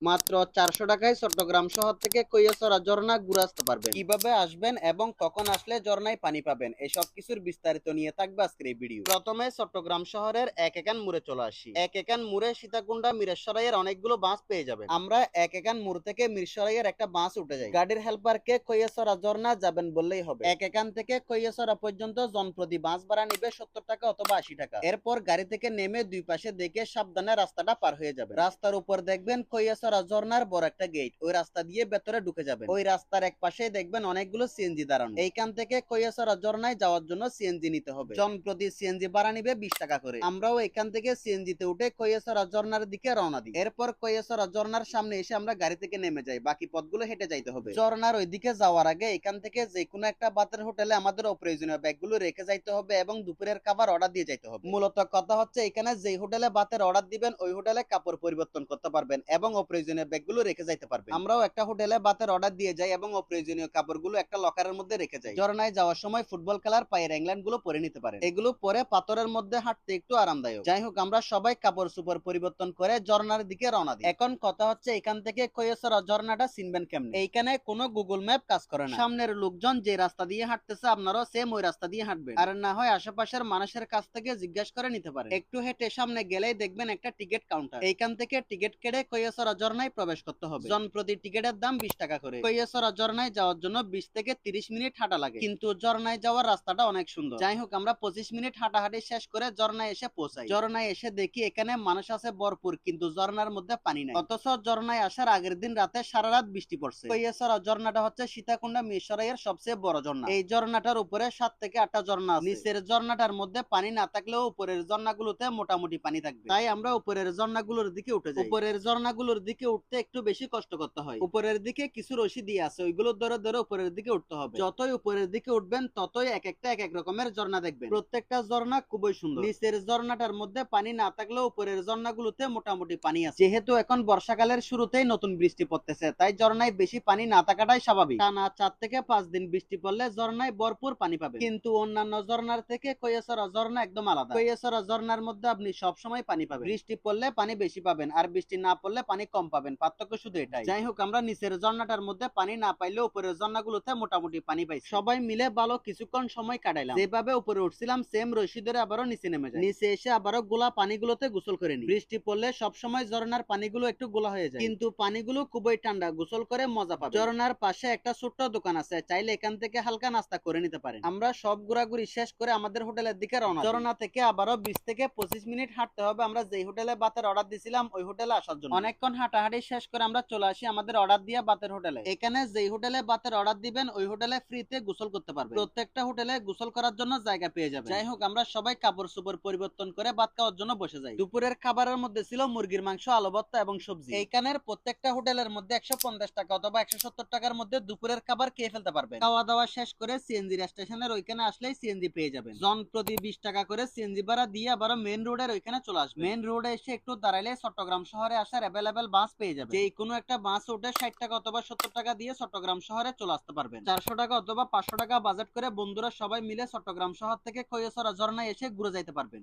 মাত্র 400 টাকায় চট্টগ্রাম শহর থেকে কৈয়াছড়া ঝর্ণা ঘুরে আসতে পারবেন। কিভাবে আসবেন এবং কখন আসলে ঝর্ণায় পানি পাবেন, এসব কিছুর বিস্তারিত নিয়ে থাকবে আজকের এই ভিডিও। প্রথমে চট্টগ্রাম শহরের এক একান মোড়ে চলে আসি। এক একান মোড়ে সীতাকুণ্ডা মিরসরাইয়ের অনেকগুলো বাস পেয়ে যাবেন। আমরা এক একান মোড় থেকে মিরসরাইয়ের একটা বাস উঠে যাই। গাড়ির হেল্পারকে কৈয়াছড়া ঝর্ণা যাবেন বললেই হবে। এক একান থেকে কৈয়াছড়া পর্যন্ত জনপ্রতি বাস ভাড়া নিবে 70 টাকা অথবা 80 টাকা। এরপর গাড়ি থেকে নেমে দুই পাশে দেখে সাবধানে রাস্তাটা পার হয়ে যাবে। রাস্তার উপর দেখবেন কৈয়াছড়া ঝর্ণার বড় একটা গেট, ওই রাস্তা দিয়ে ভেতরে ঢুকে যাবেন। ওই রাস্তার এক পাশে দেখবেন অনেকগুলো সিএনজি দাঁড়ানো। এইখান থেকে কৈয়াছড়া ঝর্ণায় যাওয়ার জন্য সিএনজি নিতে হবে। জনপ্রতি সিএনজি ভাড়া নিবে 20 টাকা করে। আমরাও এখান থেকে সিএনজি তে উঠে কৈয়াছড়া ঝর্ণার দিকে রওনা দিই। এরপর কৈয়াছড়া ঝর্ণার সামনে এসে আমরা গাড়ি থেকে নেমে যাই, বাকি পথগুলো হেঁটে যাইতে হবে। ঝর্ণার ওইদিকে যাওয়ার আগে এখান থেকে যে কোনো একটা বাতের হোটেলে আমাদের অপ্রয়োজনীয় ব্যাগগুলো রেখে যাইতে হবে এবং দুপুরের খাবার অর্ডার দিয়ে যাইতে হবে। মূলত কথা হচ্ছে এখানে যে হোটেলে বাতের অর্ডার দিবেন ওই হোটেলে কাপড় পরিবর্তন করতে পারবেন এবং অপ্রয়োজনীয় ব্যাগগুলো রেখে যাইতে পারবেন। আমরাও একটা হোটেলে বাতের অর্ডার দিয়ে যাই এবং অপ্রয়োজনীয় কাপড়গুলো একটা লকারের মধ্যে রেখে যাই। ঝর্ণায় যাওয়ার সময় ফুটবল খেলার পায়ের অ্যাংলান গুলো পরে নিতে পারেন, এগুলো পরে পাথরের মধ্যে হাঁটতে একটু আরামদায়ক। যাই হোক, আমরা সবাই কাপড় চোপড় পরিবর্তন করে ঝর্ণার দিকে রওনা দিই। এখন কথা হচ্ছে এখান থেকে কৈয়াছড়া ঝর্ণাটা চিনবেন কেমনে। এইখানে কোনো গুগল ম্যাপ কাজ করে না। সামনের লোকজন যে রাস্তা দিয়ে হাঁটতেছে আপনারাও সেম ওই রাস্তা দিয়ে হাঁটবেন, আর না হয় আশেপাশের মানুষের কাছ থেকে জিজ্ঞাসা করে নিতে পারেন। একটু হেঁটে সামনে গেলেই দেখবেন একটা টিকিট কাউন্টার। এইখান থেকে টিকিট কেটে কৈয়াছড়া ঝর্ণায় প্রবেশ করতে হবে। জনপ্রতি টিকিটের দাম 20 টাকা করে। কৈয়াছড়া ঝর্ণায় যাওয়ার জন্য 20 থেকে 30 মিনিট হাঁটা লাগে, কিন্তু ঝর্ণায় যাওয়ার রাস্তাটা অনেক সুন্দর। যাই হোক, আমরা 25 মিনিট হাঁটাহাঁটি শেষ করে ঝর্ণায় এসে পৌঁছাই। ঝর্ণায় এসে দেখি এখানে মানুষ আছে ভরপুর, কিন্তু ঝর্ণার মধ্যে পানি নাই। অথচ ঝর্ণায় আসার আগের দিন রাতে সারা রাত বৃষ্টি পড়ছে। কৈয়াছড়া ঝর্ণাটা হচ্ছে সীতাকুণ্ডা মিরসরাইয়ের সবচেয়ে বড় ঝর্ণা। এই ঝর্ণাটার উপরে 7 থেকে 8টা ঝর্ণা আছে। নিচের ঝর্ণাটার মধ্যে পানি না থাকলেও উপরের ঝর্ণাগুলোতে মোটামুটি পানি থাকবে, তাই আমরা উপরের ঝর্ণাগুলোর দিকে উঠে যাই। উপরের ঝর্ণাগুলোর দিকে উঠতে একটু বেশি কষ্ট করতে হয়। উপরের দিকে কিছু রশি দিয়ে আছে, ওইগুলো ধরে ধরে উপরের দিকে উঠতে হবে। যতই উপরের দিকে উঠবেন ততই এক একটা এক এক রকমের ঝর্ণা দেখবেন। প্রত্যেকটা ঝর্ণা খুবই সুন্দর। নিচের ঝর্ণাটার মধ্যে পানি না থাকলেও উপরের ঝর্ণাগুলোতে মোটামুটি পানি আছে। যেহেতু এখন বর্ষাকালের শুরুতেই নতুন বৃষ্টি পড়তেছে, তাই ঝর্ণায় বেশি পানি না থাকাটাই স্বাভাবিক। টানা 4 থেকে 5 দিন বৃষ্টি পড়লে ঝর্ণায় ভরপুর পানি পাবেন। কিন্তু অন্যান্য ঝর্ণার থেকে কৈয়াছড়া ঝর্ণা একদম আলাদা। কৈয়াছড়া ঝর্ণার মধ্যে আপনি সব সময় পানি পাবেন। বৃষ্টি পড়লে পানি বেশি পাবেন, আর বৃষ্টি না পড়লে পানি কম পাবেন, পার্থক্য শুধু এটাই। যাই হোক, আমরা নিচের ঝর্ণাটার মধ্যে পানি না পাইলেও উপরের ঝর্ণাগুলোতে মোটামুটি পানি পাইছি। সবাই মিলে ভালো কিছুক্ষণ সময় কাটাইলাম। যেভাবে উপরে উঠছিলাম সেম রশি ধরে আবারও নিচে নেমে যায়। নিচে এসে আবারও গোলা পানিগুলোতে গোসল করে নি। বৃষ্টি পড়লে সবসময় ঝর্ণার পানিগুলো একটু গোলা হয়ে যায়, কিন্তু পানিগুলো খুবই ঠান্ডা, গোসল করে মজা পাবে। ঝর্ণার পাশে একটা ছোট্ট দোকান আছে, চাইলে এখান থেকে হালকা নাস্তা করে নিতে পারেন। আমরা সব ঘোরাঘুরি শেষ করে আমাদের হোটেলের দিকে রওনা। ঝর্ণা থেকে আবারও 20 থেকে 25 মিনিট হাঁটতে হবে আমরা যেই হোটেলে বাতের অর্ডার দিছিলাম ওই হোটেলে আসার জন্য। অনেকক্ষণ হাঁটাহাঁটি শেষ করে আমরা চলে আসি আমাদের অর্ডার দিয়া বাতের হোটেলে। এখানে যেই হোটেলে বাতের অর্ডার দিবেন ওই হোটেলে ফ্রিতে গোসল করতে পারবেন। প্রত্যেকটা হোটেলে গোসল করার জন্য জায়গা পেয়ে যাবেন। যাই হোক, আমরা সবাই কাপড় চোপড় পরিবর্তন করে ভাত খাওয়ার জন্য বসে যাই। দুপুরের খাবারের মধ্যে ছিল মুরগির মাংস, আলু ভর্তা এবং সবজি। এইখানের প্রত্যেকটা হোটেলের মধ্যে 150 টাকা অথবা 170 টাকার মধ্যে দুপুরের খাবার খেয়ে ফেলতে পারবেন। খাওয়া দাওয়া শেষ করে সিএনজি স্টেশনের ওইখানে আসলেই সিএনজি পেয়ে যাবেন। জন প্রতি 20 টাকা করে সিএনজি ভাড়া দিয়ে আবার মেইন রোডের ওইখানে চলে আসবে। মেইন রোডে এসে একটু দাঁড়াইলে চট্টগ্রাম শহরে আসার অ্যাভেলেবেল বাস পেয়ে যাবেন। যে কোনো একটা বাস উঠে 60 টাকা অথবা 70 টাকা দিয়ে চট্টগ্রাম শহরে চলে আসতে পারবেন। 400 টাকা অথবা 500 টাকা বাজেট করে বন্ধুরা সবাই মিলে চট্টগ্রাম শহর থেকে কৈয়াছড়া ঝর্ণায় এসে ঘুরে যাইতে পারবেন।